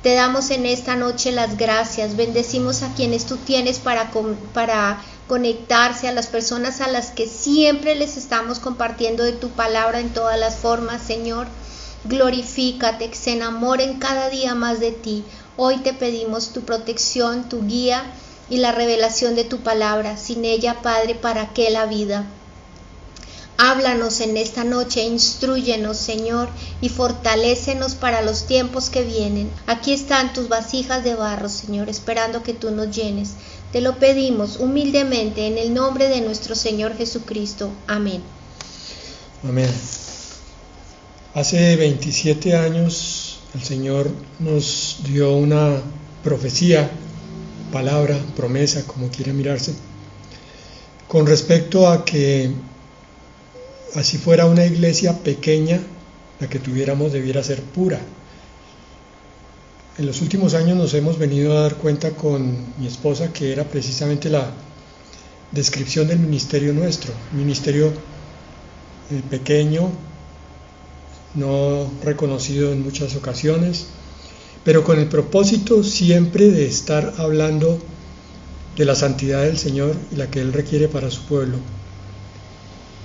Te damos en esta noche las gracias, bendecimos a quienes tú tienes para conectarse, a las personas a las que siempre les estamos compartiendo de tu palabra en todas las formas, Señor. Glorifícate, que se enamoren cada día más de ti. Hoy te pedimos tu protección, tu guía y la revelación de tu palabra. Sin ella, Padre, ¿para qué la vida? Háblanos en esta noche, instrúyenos, Señor, y fortalécenos para los tiempos que vienen. Aquí están tus vasijas de barro, Señor, esperando que tú nos llenes. Te lo pedimos humildemente en el nombre de nuestro Señor Jesucristo. Amén. Amén. Hace 27 años el Señor nos dio una profecía, palabra, promesa, como quiera mirarse, con respecto a que así fuera una iglesia pequeña, la que tuviéramos debiera ser pura. En los últimos años nos hemos venido a dar cuenta con mi esposa que era precisamente la descripción del ministerio nuestro, ministerio pequeño, no reconocido en muchas ocasiones, pero con el propósito siempre de estar hablando de la santidad del Señor y la que Él requiere para su pueblo.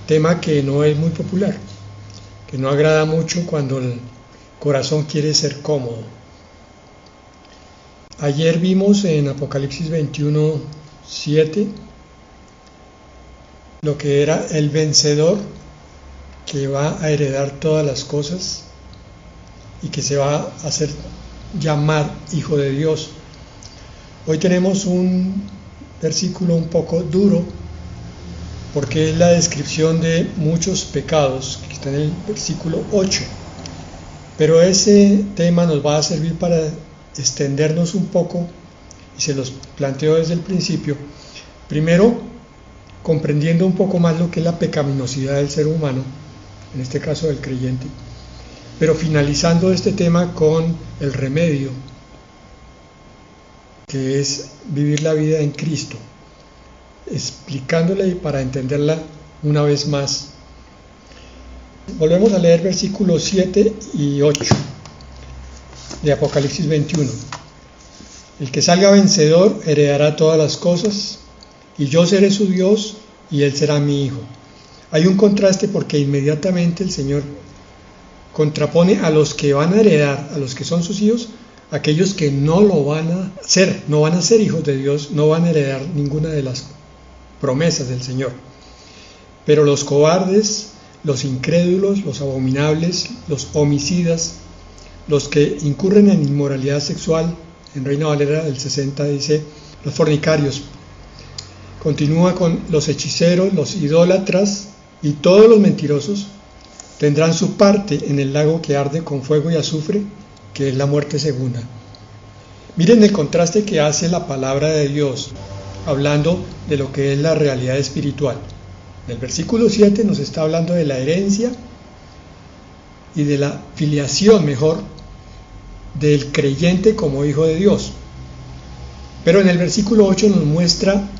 Tema que no es muy popular, que no agrada mucho cuando el corazón quiere ser cómodo. Ayer vimos en Apocalipsis 21:7 lo que era el vencedor que va a heredar todas las cosas y que se va a hacer llamar Hijo de Dios. Hoy tenemos un versículo un poco duro, porque es la descripción de muchos pecados, que está en el versículo 8. Pero ese tema nos va a servir para extendernos un poco, y se los planteo desde el principio. Primero, comprendiendo un poco más lo que es la pecaminosidad del ser humano, en este caso del creyente, pero finalizando este tema con el remedio, que es vivir la vida en Cristo, explicándola y para entenderla una vez más. Volvemos a leer versículos 7 y 8 de Apocalipsis 21. El que salga vencedor heredará todas las cosas, y yo seré su Dios y él será mi hijo. Hay un contraste porque inmediatamente el Señor contrapone a los que van a heredar, a los que son sus hijos, aquellos que no lo van a ser, no van a ser hijos de Dios, no van a heredar ninguna de las promesas del Señor. Pero los cobardes, los incrédulos, los abominables, los homicidas, los que incurren en inmoralidad sexual, en Reina Valera del 60 dice, los fornicarios, continúa con los hechiceros, los idólatras y todos los mentirosos, tendrán su parte en el lago que arde con fuego y azufre, que es la muerte segunda. Miren el contraste que hace la palabra de Dios, hablando de lo que es la realidad espiritual. En el versículo 7 nos está hablando de la herencia y de la filiación, mejor, del creyente como hijo de Dios. Pero en el versículo 8 nos muestra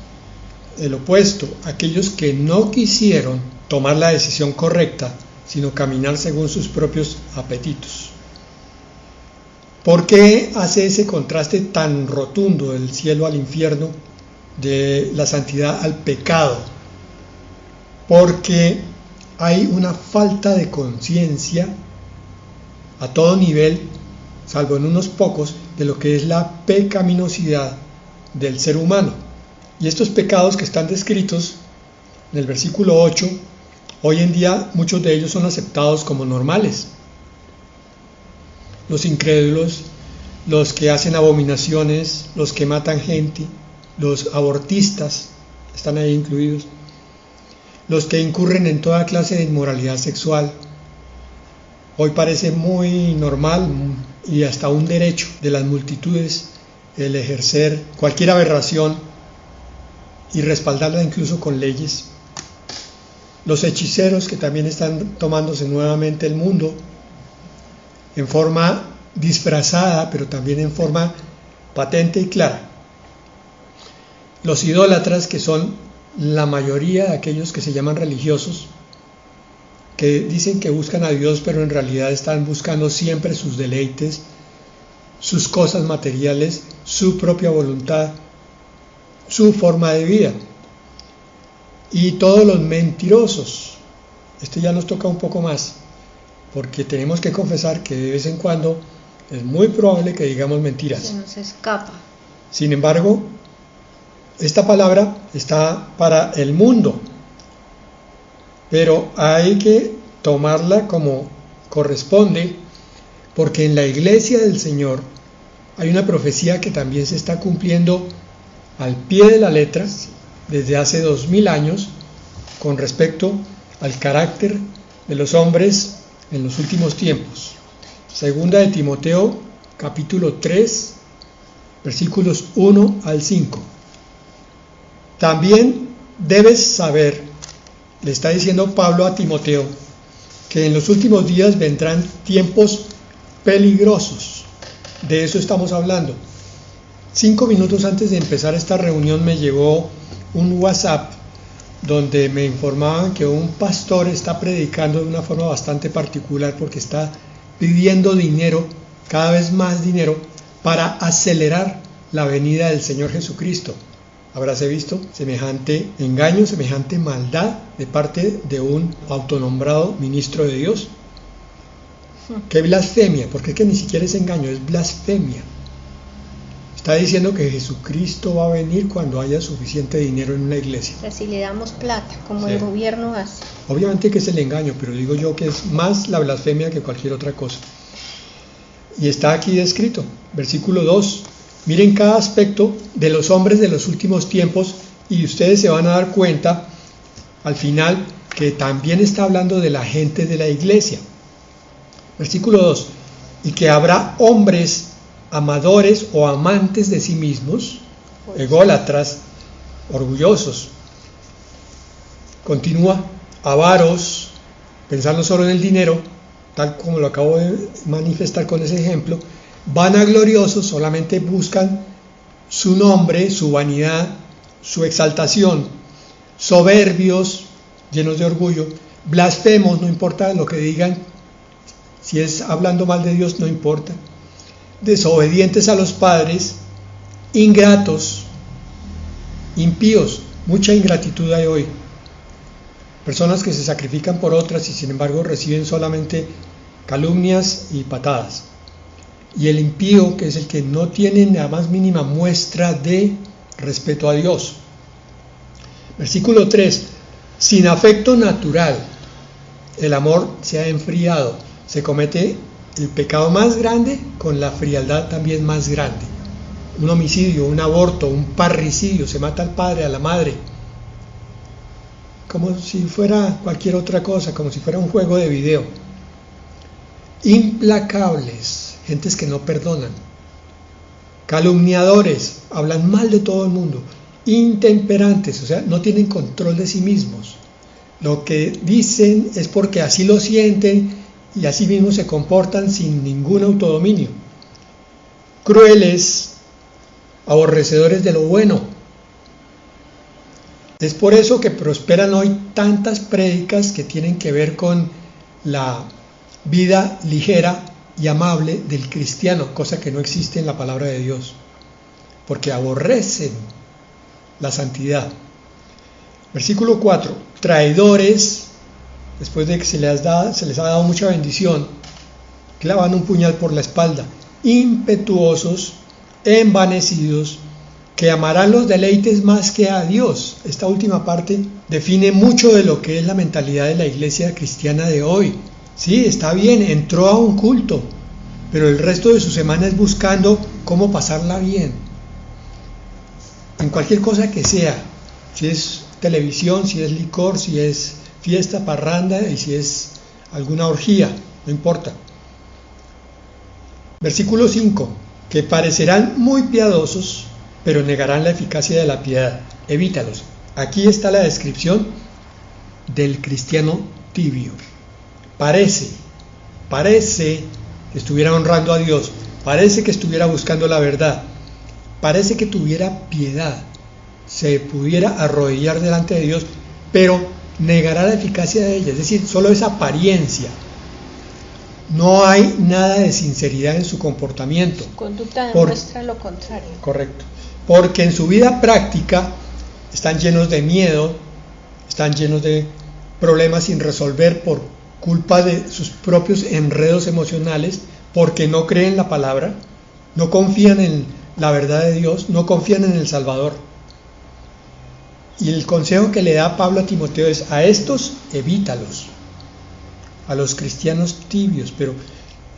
el opuesto, aquellos que no quisieron tomar la decisión correcta, sino caminar según sus propios apetitos. ¿Por qué hace ese contraste tan rotundo del cielo al infierno, de la santidad al pecado? Porque hay una falta de conciencia a todo nivel, salvo en unos pocos, de lo que es la pecaminosidad del ser humano. Y estos pecados que están descritos en el versículo 8, hoy en día muchos de ellos son aceptados como normales. Los incrédulos, los que hacen abominaciones, los que matan gente, los abortistas, están ahí incluidos, los que incurren en toda clase de inmoralidad sexual. Hoy parece muy normal y hasta un derecho de las multitudes el ejercer cualquier aberración y respaldarla incluso con leyes. Los hechiceros, que también están tomándose nuevamente el mundo en forma disfrazada, pero también en forma patente y clara. Los idólatras, que son la mayoría de aquellos que se llaman religiosos, que dicen que buscan a Dios, pero en realidad están buscando siempre sus deleites, sus cosas materiales, su propia voluntad, su forma de vida. Y todos los mentirosos. Este ya nos toca un poco más, porque tenemos que confesar que de vez en cuando es muy probable que digamos mentiras. Se nos escapa. Sin embargo, esta palabra está para el mundo, pero hay que tomarla como corresponde, porque en la iglesia del Señor hay una profecía que también se está cumpliendo al pie de la letra desde hace 2000 años con respecto al carácter de los hombres en los últimos tiempos. Segunda de Timoteo, capítulo 3, versículos 1 al 5. También debes saber, le está diciendo Pablo a Timoteo, que en los últimos días vendrán tiempos peligrosos. De eso estamos hablando. 5 minutos antes de empezar esta reunión me llegó un WhatsApp donde me informaban que un pastor está predicando de una forma bastante particular porque está pidiendo dinero, cada vez más dinero, para acelerar la venida del Señor Jesucristo. ¿Habráse visto semejante engaño, semejante maldad de parte de un autonombrado ministro de Dios? ¡Qué blasfemia! Porque es que ni siquiera es engaño, es blasfemia. Está diciendo que Jesucristo va a venir cuando haya suficiente dinero en una iglesia. O sea, si le damos plata, como el gobierno hace. Obviamente que es el engaño, pero digo yo que es más la blasfemia que cualquier otra cosa. Y está aquí descrito, versículo 2. Miren cada aspecto de los hombres de los últimos tiempos y ustedes se van a dar cuenta al final que también está hablando de la gente de la iglesia. Versículo 2. Y que habrá hombres amadores o amantes de sí mismos, ególatras, orgullosos. Continúa, avaros, pensando solo en el dinero, tal como lo acabo de manifestar con ese ejemplo, vanagloriosos, solamente buscan su nombre, su vanidad, su exaltación, soberbios, llenos de orgullo, blasfemos, no importa lo que digan, si es hablando mal de Dios, no importa, desobedientes a los padres, ingratos, impíos, mucha ingratitud hay hoy, personas que se sacrifican por otras y sin embargo reciben solamente calumnias y patadas. Y el impío, que es el que no tiene la más mínima muestra de respeto a Dios. Versículo 3. Sin afecto natural, el amor se ha enfriado. Se comete el pecado más grande con la frialdad también más grande. Un homicidio, un aborto, un parricidio, se mata al padre, a la madre. Como si fuera cualquier otra cosa, como si fuera un juego de video. Implacables. Gentes que no perdonan, calumniadores, hablan mal de todo el mundo, intemperantes, o sea, no tienen control de sí mismos. Lo que dicen es porque así lo sienten y así mismo se comportan sin ningún autodominio. Crueles, aborrecedores de lo bueno. Es por eso que prosperan hoy tantas prédicas que tienen que ver con la vida ligera y amable del cristiano, cosa que no existe en la palabra de Dios, porque aborrecen la santidad. Versículo 4, traidores, después de que se les ha dado mucha bendición, clavan un puñal por la espalda, impetuosos, envanecidos, que amarán los deleites más que a Dios. Esta última parte define mucho de lo que es la mentalidad de la iglesia cristiana de hoy. Sí, está bien, entró a un culto, pero el resto de su semana es buscando cómo pasarla bien. En cualquier cosa que sea, si es televisión, si es licor, si es fiesta, parranda y si es alguna orgía, no importa. Versículo 5, que parecerán muy piadosos, pero negarán la eficacia de la piedad. Evítalos. Aquí está la descripción del cristiano tibio. Parece que estuviera honrando a Dios, parece que estuviera buscando la verdad, parece que tuviera piedad, se pudiera arrodillar delante de Dios, pero negará la eficacia de ella, es decir, solo es apariencia. no hay nada de sinceridad en su comportamiento. Su conducta demuestra lo contrario. Correcto. Porque en su vida práctica están llenos de miedo, están llenos de problemas sin resolver por culpa de sus propios enredos emocionales, porque no creen la palabra, no confían en la verdad de Dios, no confían en el Salvador. Y el consejo que le da Pablo a Timoteo es: a estos evítalos, a los cristianos tibios. Pero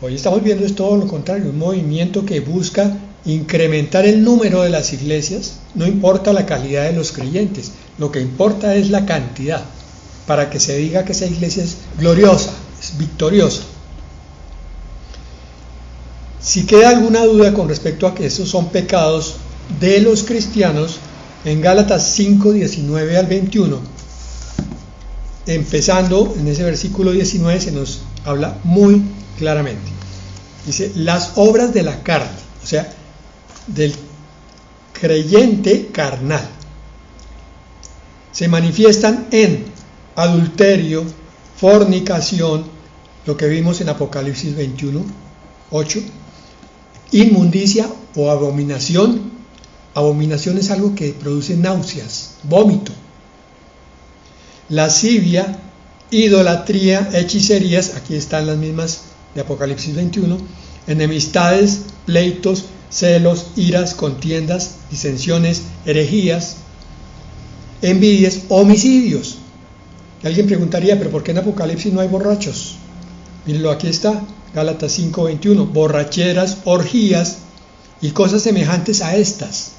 hoy estamos viendo es todo lo contrario, un movimiento que busca incrementar el número de las iglesias. No importa la calidad de los creyentes, lo que importa es la cantidad, para que se diga que esa iglesia es gloriosa, es victoriosa. Si queda alguna duda con respecto a que esos son pecados de los cristianos, en Gálatas 5, 19 al 21, empezando en ese versículo 19, se nos habla muy claramente. Dice: las obras de la carne, o sea, del creyente carnal, se manifiestan en adulterio, fornicación, lo que vimos en Apocalipsis 21, 8, inmundicia o abominación. Abominación es algo que produce náuseas, vómito. Lascivia, idolatría, hechicerías, aquí están las mismas de Apocalipsis 21, enemistades, pleitos, celos, iras, contiendas, disensiones, herejías, envidias, homicidios. Alguien preguntaría: ¿pero por qué en Apocalipsis no hay borrachos? Mírenlo, aquí está, Gálatas 5:21, borracheras, orgías y cosas semejantes a estas.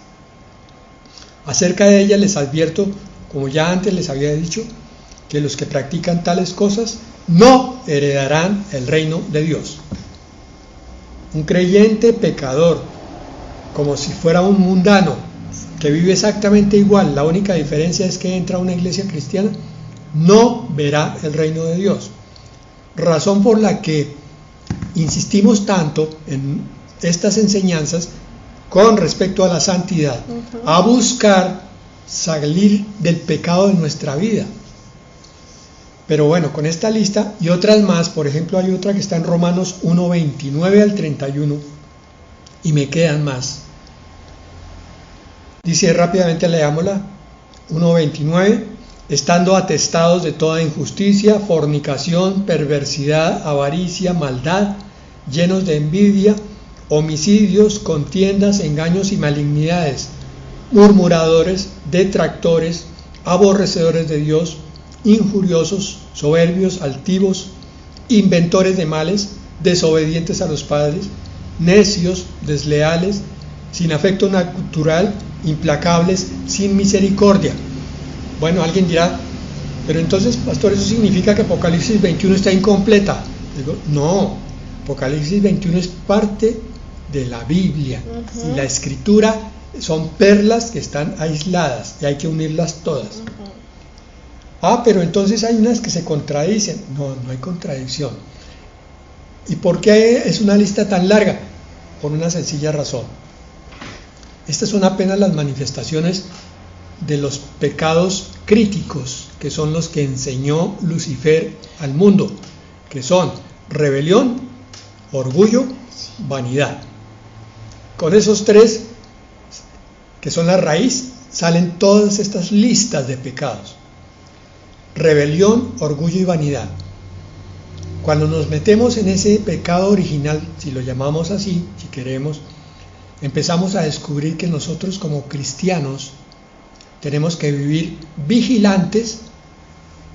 Acerca de ellas les advierto, como ya antes les había dicho, que los que practican tales cosas no heredarán el reino de Dios. Un creyente pecador, como si fuera un mundano, que vive exactamente igual, la única diferencia es que entra a una iglesia cristiana, no verá el reino de Dios. Razón por la que insistimos tanto en estas enseñanzas con respecto a la santidad, a buscar salir del pecado de nuestra vida. Pero bueno, con esta lista y otras más, por ejemplo, hay otra que está en Romanos 1:29 al 31, y me quedan más. Dice, rápidamente leámosla, 1:29, estando atestados de toda injusticia, fornicación, perversidad, avaricia, maldad, llenos de envidia, homicidios, contiendas, engaños y malignidades, murmuradores, detractores, aborrecedores de Dios, injuriosos, soberbios, altivos, inventores de males, desobedientes a los padres, necios, desleales, sin afecto natural, implacables, sin misericordia. Bueno, alguien dirá: pero entonces, pastor, ¿eso significa que Apocalipsis 21 está incompleta? Digo, no, Apocalipsis 21 es parte de la Biblia, y la Escritura son perlas que están aisladas y hay que unirlas todas. Pero entonces hay unas que se contradicen. No, no hay contradicción. ¿Y por qué es una lista tan larga? Por una sencilla razón. Estas son apenas las manifestaciones de los pecados críticos, que son los que enseñó Lucifer al mundo, que son rebelión, orgullo, vanidad. Con esos tres, que son la raíz, salen todas estas listas de pecados: rebelión, orgullo y vanidad. Cuando nos metemos en ese pecado original, si lo llamamos así, si queremos, empezamos a descubrir que nosotros como cristianos tenemos que vivir vigilantes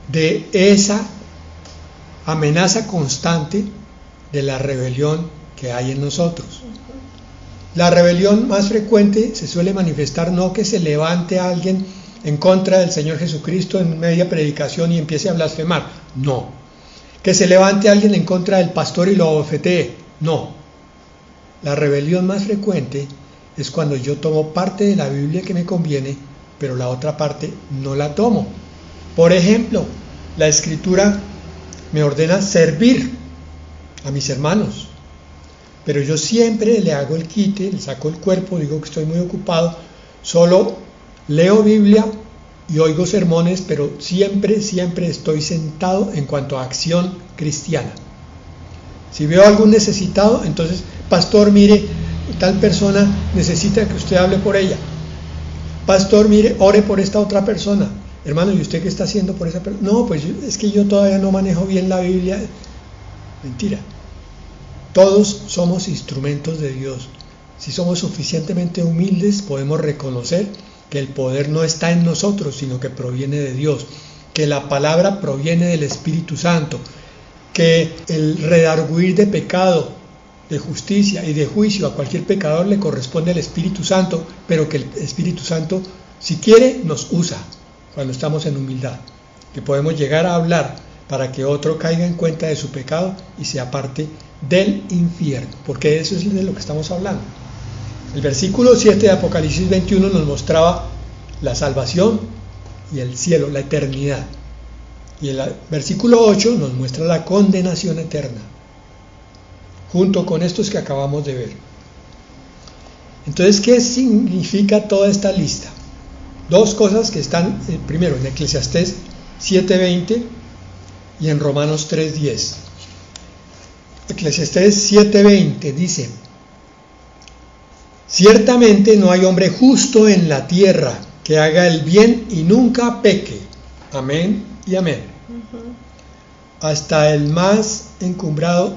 de esa amenaza constante de la rebelión que hay en nosotros. La rebelión más frecuente se suele manifestar no que se levante a alguien en contra del Señor Jesucristo en media predicación y empiece a blasfemar, no. Que se levante a alguien en contra del pastor y lo abofetee, no. La rebelión más frecuente es cuando yo tomo parte de la Biblia que me conviene, pero la otra parte no la tomo. Por ejemplo, la Escritura me ordena servir a mis hermanos, pero yo siempre le hago el quite, le saco el cuerpo, digo que estoy muy ocupado, solo leo Biblia y oigo sermones, pero siempre estoy sentado en cuanto a acción cristiana. Si veo a algún necesitado, entonces, pastor, mire, tal persona necesita que usted hable por ella. Pastor, mire, ore por esta otra persona. Hermano, ¿y usted qué está haciendo por esa persona? No, pues es que yo todavía no manejo bien la Biblia. Mentira. Todos somos instrumentos de Dios. Si somos suficientemente humildes, podemos reconocer que el poder no está en nosotros, sino que proviene de Dios, que la palabra proviene del Espíritu Santo, que el redarguir de pecado, de justicia y de juicio a cualquier pecador le corresponde al Espíritu Santo, pero que el Espíritu Santo, si quiere, nos usa cuando estamos en humildad, que podemos llegar a hablar para que otro caiga en cuenta de su pecado y se aparte del infierno, porque eso es de lo que estamos hablando. El versículo 7 de Apocalipsis 21 nos mostraba la salvación y el cielo, la eternidad. Y el versículo 8 nos muestra la condenación eterna, junto con estos que acabamos de ver. Entonces, ¿qué significa toda esta lista? Dos cosas que están, primero, en Eclesiastés 7:20 y en Romanos 3:10. Eclesiastés 7:20 dice: ciertamente no hay hombre justo en la tierra que haga el bien y nunca peque. Amén y amén. Hasta el más encumbrado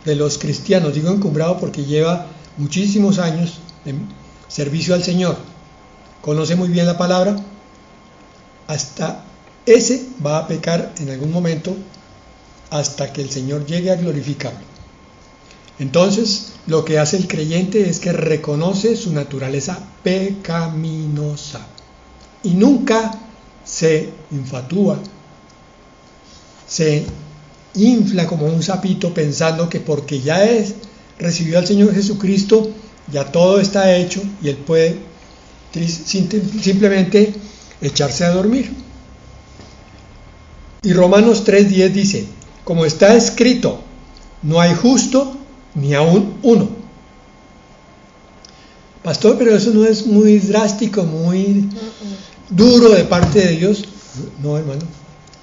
de los cristianos, digo encumbrado porque lleva muchísimos años en servicio al Señor, conoce muy bien la palabra, hasta ese va a pecar en algún momento hasta que el Señor llegue a glorificarlo. Entonces, lo que hace el creyente es que reconoce su naturaleza pecaminosa y nunca se infatúa, se infla como un sapito pensando que porque ya recibió al Señor Jesucristo, ya todo está hecho y él puede simplemente echarse a dormir. Y Romanos 3:10 dice: como está escrito, no hay justo ni aún uno. Pastor, pero eso no es muy drástico, muy duro de parte de Dios. No, hermano,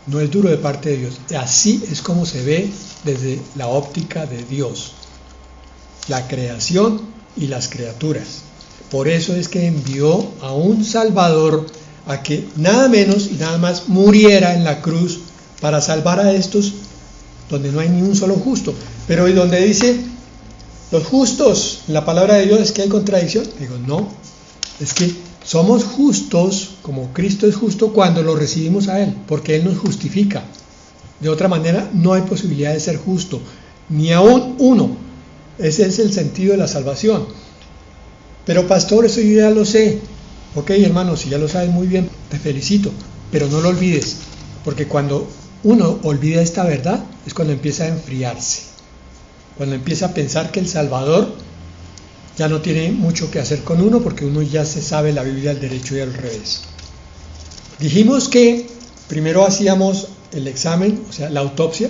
no es duro de parte de Dios. Así es como se ve desde la óptica de Dios, la creación y las criaturas. Por eso es que envió a un Salvador a que nada menos y nada más muriera en la cruz para salvar a estos donde no hay ni un solo justo. Pero y donde dice los justos, en la palabra de Dios, ¿es que hay contradicción? Digo, no, es que somos justos como Cristo es justo cuando lo recibimos a Él, porque Él nos justifica. De otra manera no hay posibilidad de ser justo, ni aún uno. Ese es el sentido de la salvación. Pero pastor, eso yo ya lo sé. Ok, hermano, si ya lo sabes muy bien, te felicito, pero no lo olvides, porque cuando uno olvida esta verdad es cuando empieza a enfriarse, cuando empieza a pensar que el Salvador ya no tiene mucho que hacer con uno, porque uno ya se sabe la Biblia al derecho y al revés. Dijimos que primero hacíamos el examen, o sea, la autopsia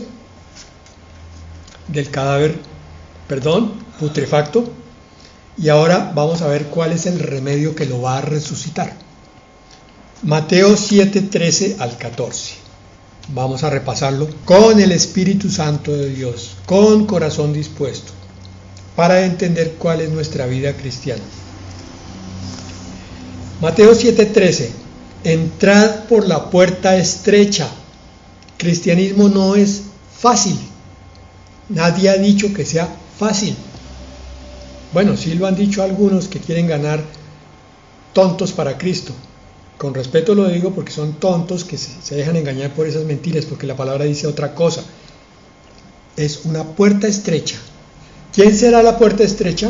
del cadáver, putrefacto, y ahora vamos a ver cuál es el remedio que lo va a resucitar. Mateo 7:13 al 14. Vamos a repasarlo con el Espíritu Santo de Dios, con corazón dispuesto, para entender cuál es nuestra vida cristiana. Mateo 7:13. Entrad por la puerta estrecha. Cristianismo no es fácil. Nadie ha dicho que sea fácil. Bueno, sí lo han dicho algunos que quieren ganar tontos para Cristo. Con respeto lo digo porque son tontos que se dejan engañar por esas mentiras, porque la palabra dice otra cosa. Es una puerta estrecha. ¿Quién será la puerta estrecha?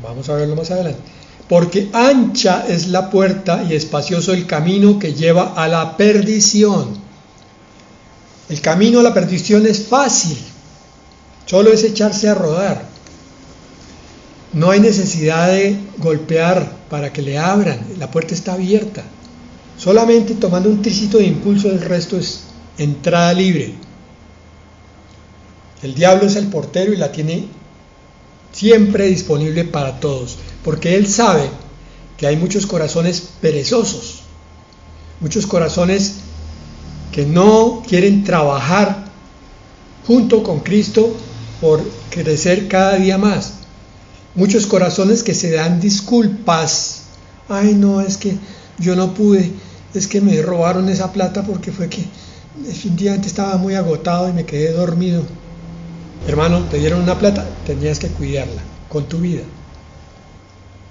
Vamos a verlo más adelante. Porque ancha es la puerta y espacioso el camino que lleva a la perdición. El camino a la perdición es fácil. Solo es echarse a rodar. No hay necesidad de golpear para que le abran. La puerta está abierta. Solamente tomando un tricito de impulso, el resto es entrada libre. El diablo es el portero y la tiene siempre disponible para todos, porque él sabe que hay muchos corazones perezosos, muchos corazones que no quieren trabajar junto con Cristo por crecer cada día más. Muchos corazones que se dan disculpas. Ay, no, es que yo no pude, es que me robaron esa plata porque fue que definitivamente estaba muy agotado y me quedé dormido. Hermano, te dieron una plata, tenías que cuidarla con tu vida.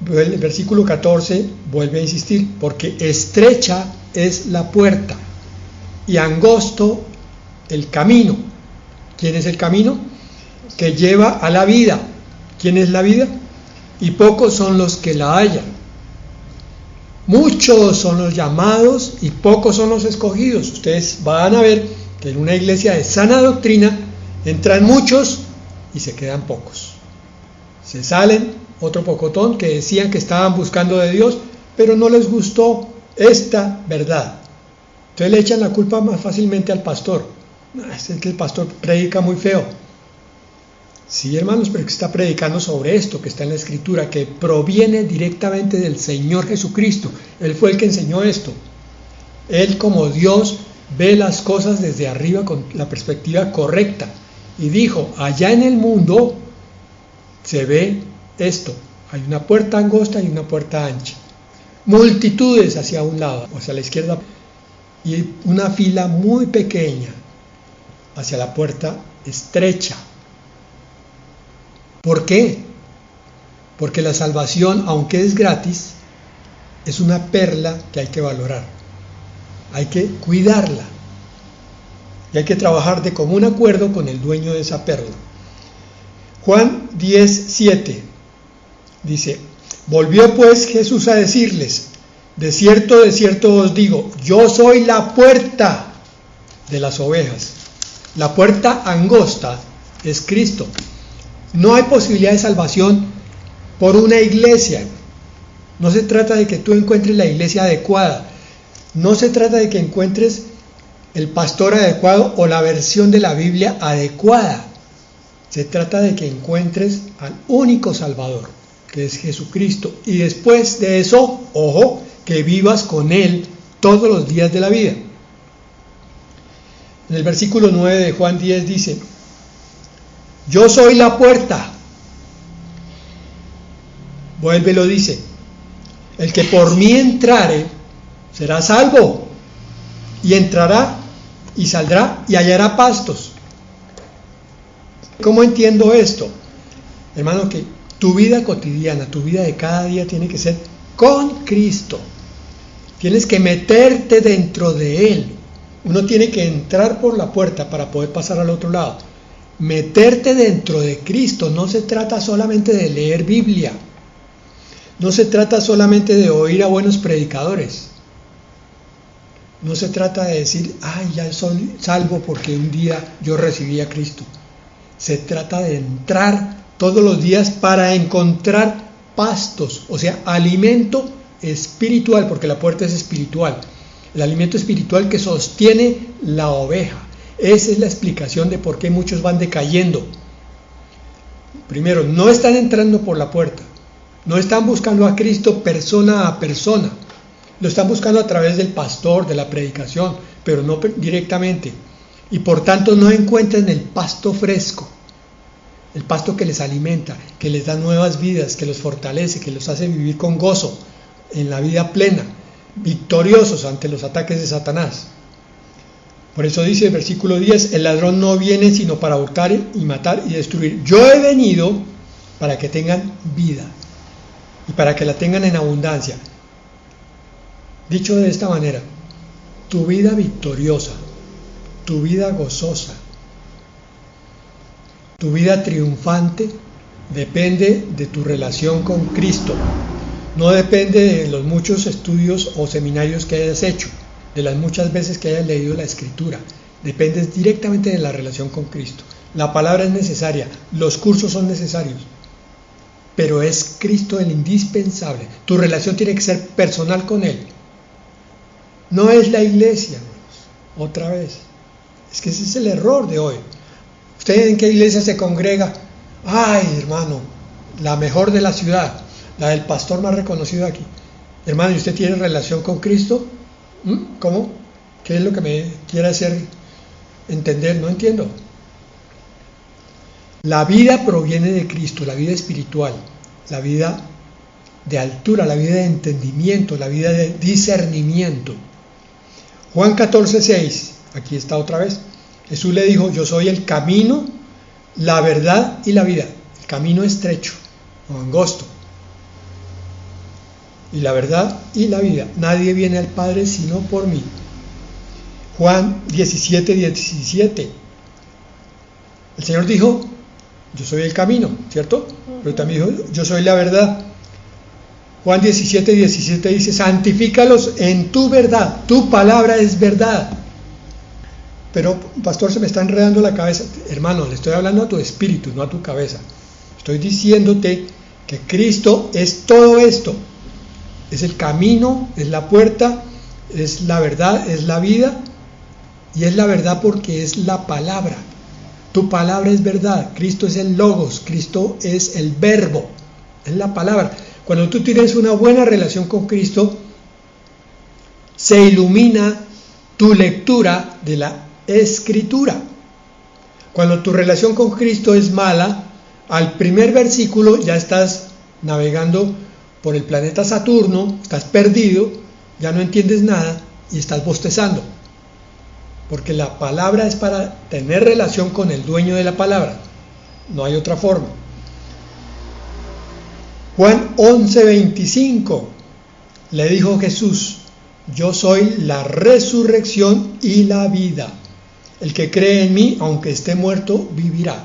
El versículo 14 vuelve a insistir, porque estrecha es la puerta y angosto el camino. ¿Quién es el camino? Que lleva a la vida. ¿Quién es la vida? Y pocos son los que la hallan. Muchos son los llamados y pocos son los escogidos. Ustedes van a ver que en una iglesia de sana doctrina entran muchos y se quedan pocos. Se salen otro pocotón que decían que estaban buscando de Dios, pero no les gustó esta verdad. Entonces le echan la culpa más fácilmente al pastor. Es que el pastor predica muy feo. Sí, hermanos, pero que está predicando sobre esto que está en la Escritura, que proviene directamente del Señor Jesucristo. Él fue el que enseñó esto. Él, como Dios, ve las cosas desde arriba con la perspectiva correcta. Y dijo, allá en el mundo se ve esto. Hay una puerta angosta y una puerta ancha. Multitudes hacia un lado, hacia la izquierda, y una fila muy pequeña hacia la puerta estrecha. ¿Por qué? Porque la salvación, aunque es gratis, es una perla que hay que valorar. Hay que cuidarla. Y hay que trabajar de común acuerdo con el dueño de esa perla. Juan 10:7 dice, volvió pues Jesús a decirles, de cierto os digo, yo soy la puerta de las ovejas. La puerta angosta es Cristo. No hay posibilidad de salvación por una iglesia. No se trata de que tú encuentres la iglesia adecuada. No se trata de que encuentres el pastor adecuado o la versión de la Biblia adecuada. Se trata de que encuentres al único Salvador, que es Jesucristo. Y después de eso, ojo, que vivas con Él todos los días de la vida. En el versículo 9 de Juan 10 dice, yo soy la puerta. Vuelve y lo dice, el que por mí entrare será salvo, y entrará y saldrá y hallará pastos. ¿Cómo entiendo esto? Hermano, que tu vida cotidiana, tu vida de cada día tiene que ser con Cristo. Tienes que meterte dentro de Él. Uno tiene que entrar por la puerta para poder pasar al otro lado. Meterte dentro de Cristo. No se trata solamente de leer Biblia. No se trata solamente de oír a buenos predicadores. No se trata de decir, ay, ya soy salvo porque un día yo recibí a Cristo. Se trata de entrar todos los días para encontrar pastos, o sea, alimento espiritual, porque la puerta es espiritual. El alimento espiritual que sostiene la oveja. Esa es la explicación de por qué muchos van decayendo. Primero, no están entrando por la puerta. No están buscando a Cristo persona a persona. Lo están buscando a través del pastor, de la predicación, pero no directamente. Y por tanto no encuentran el pasto fresco, el pasto que les alimenta, que les da nuevas vidas, que los fortalece, que los hace vivir con gozo en la vida plena, victoriosos ante los ataques de Satanás. Por eso dice el versículo 10, el ladrón no viene sino para hurtar y matar y destruir. Yo he venido para que tengan vida y para que la tengan en abundancia. Dicho de esta manera, tu vida victoriosa, tu vida gozosa, tu vida triunfante depende de tu relación con Cristo. No depende de los muchos estudios o seminarios que hayas hecho, de las muchas veces que hayas leído la Escritura. Depende directamente de la relación con Cristo. La palabra es necesaria, los cursos son necesarios, pero es Cristo el indispensable. Tu relación tiene que ser personal con Él. No es la iglesia, hermanos, otra vez. Es que ese es el error de hoy. ¿Usted en qué iglesia se congrega? Ay, hermano, la mejor de la ciudad, la del pastor más reconocido aquí. Hermano, ¿y usted tiene relación con Cristo? ¿Cómo? ¿Qué es lo que me quiere hacer entender? No entiendo. La vida proviene de Cristo, la vida espiritual, la vida de altura, la vida de entendimiento, la vida de discernimiento. Juan 14:6, aquí está otra vez. Jesús le dijo: yo soy el camino, la verdad y la vida. El camino estrecho o angosto. Y la verdad y la vida. Nadie viene al Padre sino por mí. Juan 17:17. El Señor dijo: yo soy el camino, ¿cierto? Pero también dijo: yo soy la verdad. Juan 17:17 dice: santifícalos en tu verdad, tu palabra es verdad. Pero, pastor, se me está enredando la cabeza. Hermano, le estoy hablando a tu espíritu, no a tu cabeza. Estoy diciéndote que Cristo es todo esto. Es el camino, es la puerta, es la verdad, es la vida. Y es la verdad porque es la palabra. Tu palabra es verdad. Cristo es el logos, Cristo es el verbo, es la palabra. Cuando tú tienes una buena relación con Cristo, se ilumina tu lectura de la Escritura. Cuando tu relación con Cristo es mala, al primer versículo ya estás navegando por el planeta Saturno, estás perdido, ya no entiendes nada y estás bostezando. Porque la palabra es para tener relación con el dueño de la palabra. No hay otra forma. Juan 11:25, le dijo Jesús: yo soy la resurrección y la vida. El que cree en mí, aunque esté muerto, vivirá.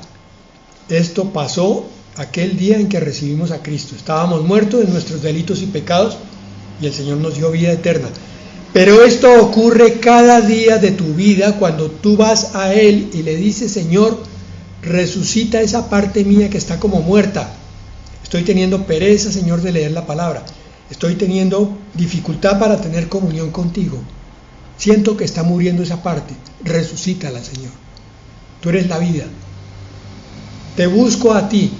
Esto pasó aquel día en que recibimos a Cristo. Estábamos muertos en nuestros delitos y pecados y el Señor nos dio vida eterna. Pero esto ocurre cada día de tu vida cuando tú vas a Él y le dices: Señor, resucita esa parte mía que está como muerta. Estoy teniendo pereza, Señor, de leer la palabra. Estoy teniendo dificultad para tener comunión contigo. Siento que está muriendo esa parte. Resucítala, Señor. Tú eres la vida. Te busco a ti.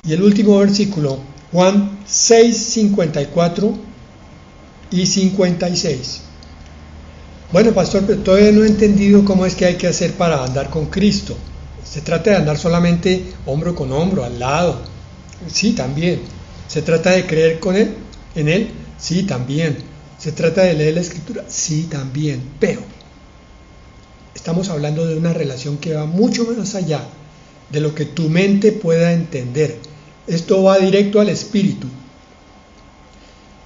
Y el último versículo, Juan 6:54 y 56. Bueno, pastor, pero todavía no he entendido cómo es que hay que hacer para andar con Cristo. ¿Se trata de andar solamente hombro con hombro, al lado? Sí, también. ¿Se trata de creer con Él, en Él? Sí, también. ¿Se trata de leer la Escritura? Sí, también. Pero estamos hablando de una relación que va mucho más allá de lo que tu mente pueda entender. Esto va directo al espíritu.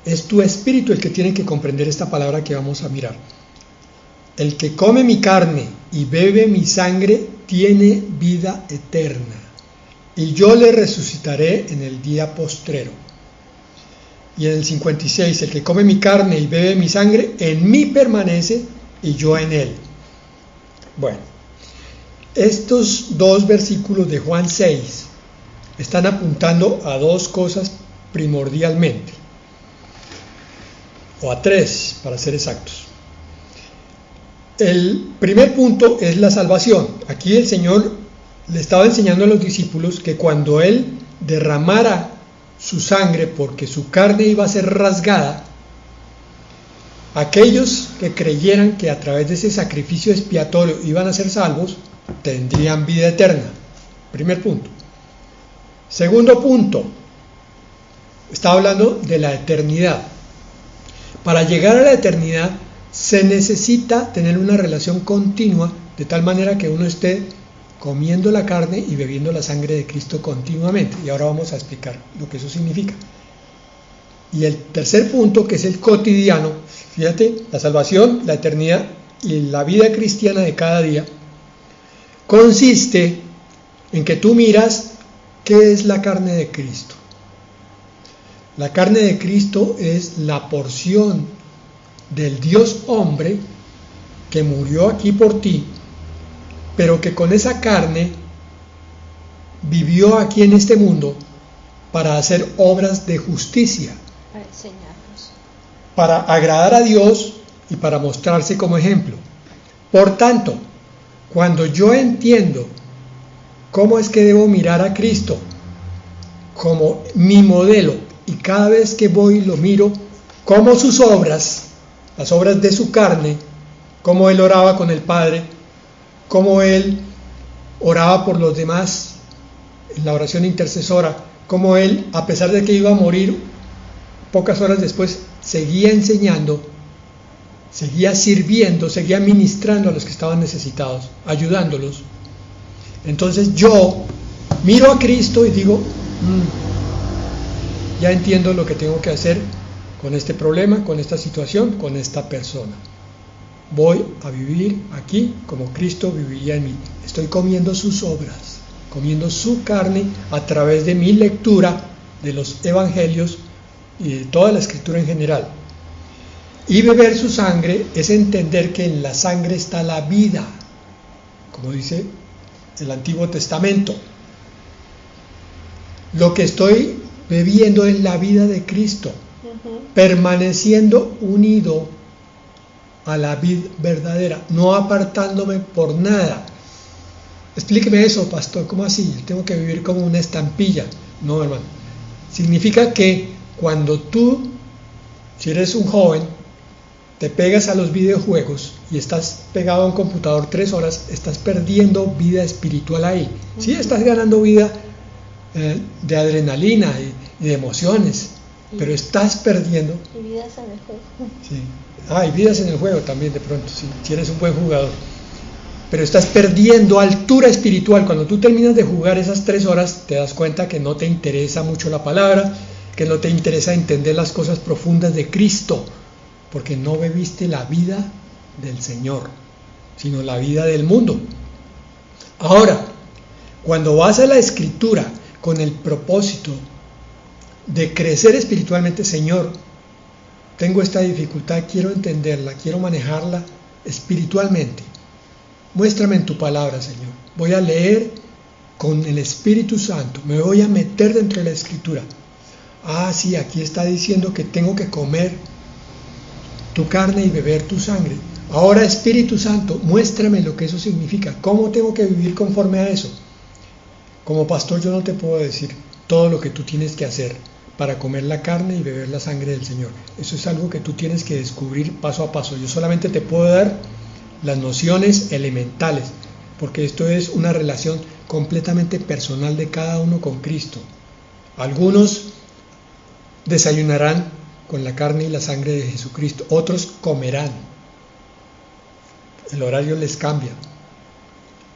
Es tu espíritu el que tiene que comprender esta palabra que vamos a mirar. El que come mi carne y bebe mi sangre tiene vida eterna, y yo le resucitaré en el día postrero. Y en el 56, el que come mi carne y bebe mi sangre, en mí permanece y yo en él. Bueno, estos dos versículos de Juan 6 están apuntando a dos cosas primordialmente, o a tres para ser exactos. El primer punto es la salvación. Aquí el Señor le estaba enseñando a los discípulos que cuando Él derramara su sangre porque su carne iba a ser rasgada, aquellos que creyeran que a través de ese sacrificio expiatorio iban a ser salvos, tendrían vida eterna. Primer punto. Segundo punto, está hablando de la eternidad. Para llegar a la eternidad se necesita tener una relación continua, de tal manera que uno esté comiendo la carne y bebiendo la sangre de Cristo continuamente. Y ahora vamos a explicar lo que eso significa. Y el tercer punto, que es el cotidiano, fíjate, la salvación, la eternidad y la vida cristiana de cada día, consiste en que tú miras qué es la carne de Cristo. La carne de Cristo es la porción del Dios hombre que murió aquí por ti, pero que con esa carne vivió aquí en este mundo para hacer obras de justicia, para enseñarnos, para agradar a Dios y para mostrarse como ejemplo. Por tanto, cuando yo entiendo cómo es que debo mirar a Cristo como mi modelo, y cada vez que voy y lo miro, como sus obras, las obras de su carne, cómo Él oraba con el Padre, cómo Él oraba por los demás en la oración intercesora, como él, a pesar de que iba a morir pocas horas después, seguía enseñando, seguía sirviendo, seguía ministrando a los que estaban necesitados, ayudándolos. Entonces yo miro a Cristo y digo, ya entiendo lo que tengo que hacer con este problema, con esta situación, con esta persona. Voy a vivir aquí como Cristo viviría en mí. Estoy comiendo sus obras, comiendo su carne a través de mi lectura de los evangelios y de toda la escritura en general. Y beber su sangre es entender que en la sangre está la vida, como dice el Antiguo Testamento. Lo que estoy bebiendo es la vida de Cristo, permaneciendo unido a la vid verdadera, no apartándome por nada. Explíqueme eso, pastor, ¿cómo así? Tengo que vivir como una estampilla. No, hermano. Significa que cuando tú, si eres un joven, te pegas a los videojuegos y estás pegado a un computador 3 horas, estás perdiendo vida espiritual ahí. Sí, estás ganando vida de adrenalina y de emociones, pero estás perdiendo. Y vidas en el juego. Sí. Y vidas en el juego también de pronto, sí, si eres un buen jugador. Pero estás perdiendo altura espiritual. Cuando tú terminas de jugar esas 3 horas, te das cuenta que no te interesa mucho la palabra, que no te interesa entender las cosas profundas de Cristo, porque no bebiste la vida del Señor, sino la vida del mundo. Ahora, cuando vas a la Escritura con el propósito de crecer espiritualmente, Señor, tengo esta dificultad, quiero entenderla, quiero manejarla espiritualmente. Muéstrame en tu palabra, Señor. Voy a leer con el Espíritu Santo, me voy a meter dentro de la Escritura. Sí, aquí está diciendo que tengo que comer tu carne y beber tu sangre. Ahora, Espíritu Santo, muéstrame lo que eso significa. ¿Cómo tengo que vivir conforme a eso? Como pastor yo no te puedo decir todo lo que tú tienes que hacer para comer la carne y beber la sangre del Señor. Eso es algo que tú tienes que descubrir paso a paso. Yo solamente te puedo dar las nociones elementales, porque esto es una relación completamente personal de cada uno con Cristo. Algunos desayunarán con la carne y la sangre de Jesucristo, otros comerán. El horario les cambia.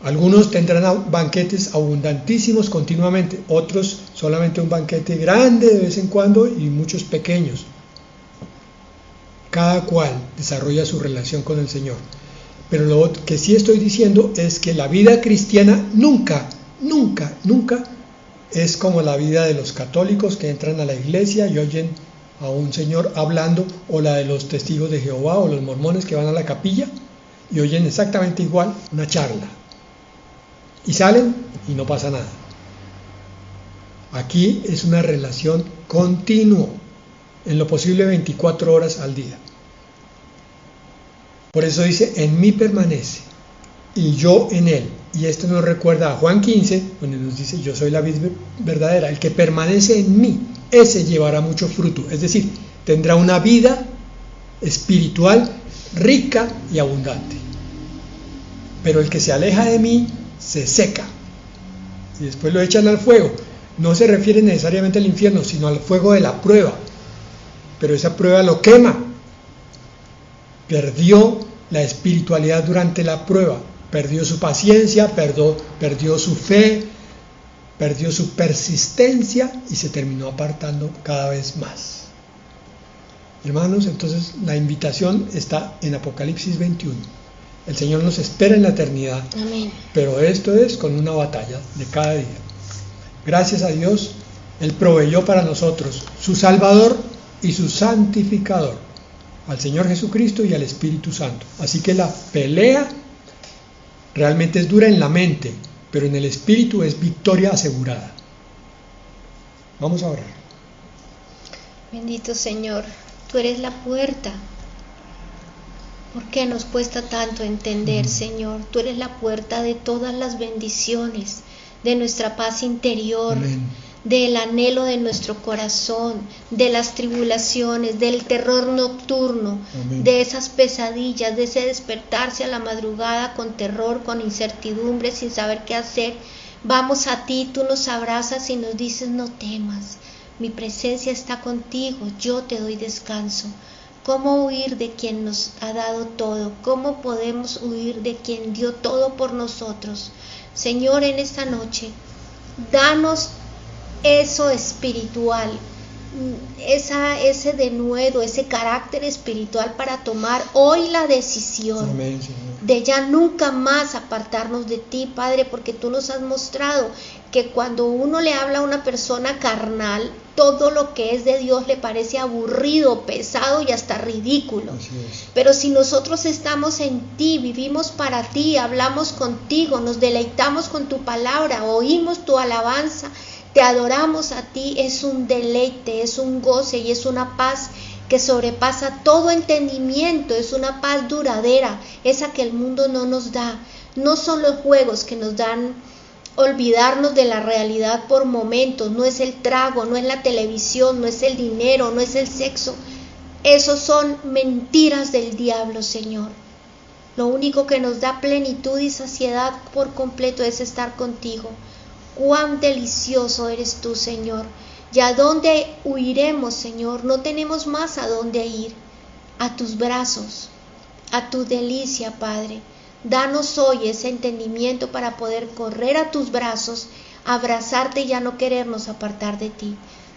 Algunos tendrán banquetes abundantísimos continuamente, otros solamente un banquete grande de vez en cuando y muchos pequeños. Cada cual desarrolla su relación con el Señor. Pero lo que sí estoy diciendo es que la vida cristiana nunca es como la vida de los católicos que entran a la iglesia y oyen a un señor hablando, o la de los testigos de Jehová o los mormones que van a la capilla y oyen exactamente igual una charla. Y salen y no pasa nada. Aquí es una relación continua, en lo posible 24 horas al día. Por eso dice, en mí permanece y yo en él. Y esto nos recuerda a Juan 15, donde nos dice, yo soy la vid verdadera. El que permanece en mí, ese llevará mucho fruto. Es decir, tendrá una vida espiritual rica y abundante. Pero el que se aleja de mí, se seca. Y después lo echan al fuego. No se refiere necesariamente al infierno, sino al fuego de la prueba. Pero esa prueba lo quema. Perdió la espiritualidad durante la prueba, perdió su paciencia, perdió su fe, perdió su persistencia y se terminó apartando cada vez más. Hermanos, entonces la invitación está en Apocalipsis 21. El Señor nos espera en la eternidad. Amén. Pero esto es con una batalla de cada día. Gracias a Dios, Él proveyó para nosotros su Salvador y su Santificador, al Señor Jesucristo y al Espíritu Santo. Así que la pelea realmente es dura en la mente, pero en el Espíritu es victoria asegurada. Vamos a orar. Bendito Señor, tú eres la puerta. ¿Por qué nos cuesta tanto entender, Señor? Tú eres la puerta de todas las bendiciones, de nuestra paz interior, Amén. del anhelo de nuestro corazón, de las tribulaciones, del terror nocturno, Amén. de esas pesadillas, de ese despertarse a la madrugada con terror, con incertidumbre, sin saber qué hacer. Vamos a ti, tú nos abrazas y nos dices: no temas, mi presencia está contigo, yo te doy descanso. ¿Cómo huir de quien nos ha dado todo? ¿Cómo podemos huir de quien dio todo por nosotros? Señor, en esta noche, danos eso espiritual, ese denuedo, ese carácter espiritual para tomar hoy la decisión. Amén, Señor. De ya nunca más apartarnos de ti, Padre, porque tú nos has mostrado que cuando uno le habla a una persona carnal, todo lo que es de Dios le parece aburrido, pesado y hasta ridículo. Así es. Pero si nosotros estamos en ti, vivimos para ti, hablamos contigo, nos deleitamos con tu palabra, oímos tu alabanza, te adoramos a ti, es un deleite, es un goce y es una paz que sobrepasa todo entendimiento, es una paz duradera, esa que el mundo no nos da. No son los juegos que nos dan olvidarnos de la realidad por momentos, no es el trago, no es la televisión, no es el dinero, no es el sexo. Esos son mentiras del diablo, Señor. Lo único que nos da plenitud y saciedad por completo es estar contigo. Cuán delicioso eres tú, Señor. ¿Y a dónde huiremos, Señor? No tenemos más a dónde ir. A tus brazos, a tu delicia, Padre. Danos hoy ese entendimiento para poder correr a tus brazos, abrazarte y ya no querernos apartar de ti.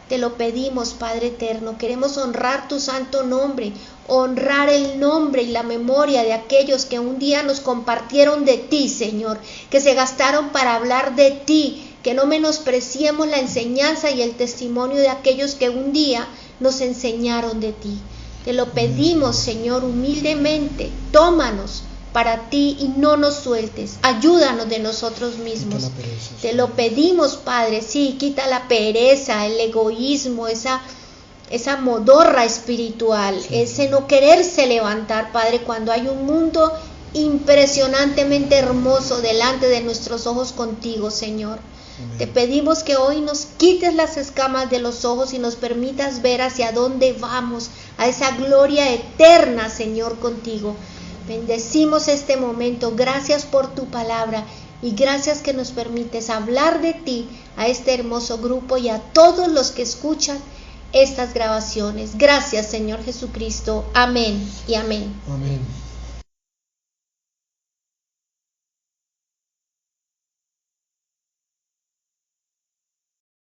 Te lo pedimos, Padre eterno. Queremos honrar tu santo nombre, honrar el nombre y la memoria de aquellos que un día nos compartieron de ti, Señor, que se gastaron para hablar de ti, que no menospreciemos la enseñanza y el testimonio de aquellos que un día nos enseñaron de ti. Te lo pedimos, Señor, humildemente. Tómanos para ti y no nos sueltes. Ayúdanos de nosotros mismos. Quita la pereza, Te lo pedimos, Padre. Sí, quita la pereza, el egoísmo, esa modorra espiritual, sí, ese no quererse levantar, Padre, cuando hay un mundo impresionantemente hermoso delante de nuestros ojos contigo, Señor. Amén. Te pedimos que hoy nos quites las escamas de los ojos y nos permitas ver hacia dónde vamos, a esa gloria eterna, Señor, contigo. Bendecimos este momento, gracias por tu palabra y gracias que nos permites hablar de ti a este hermoso grupo y a todos los que escuchan estas grabaciones. Gracias, Señor Jesucristo. Amén y amén. Amén.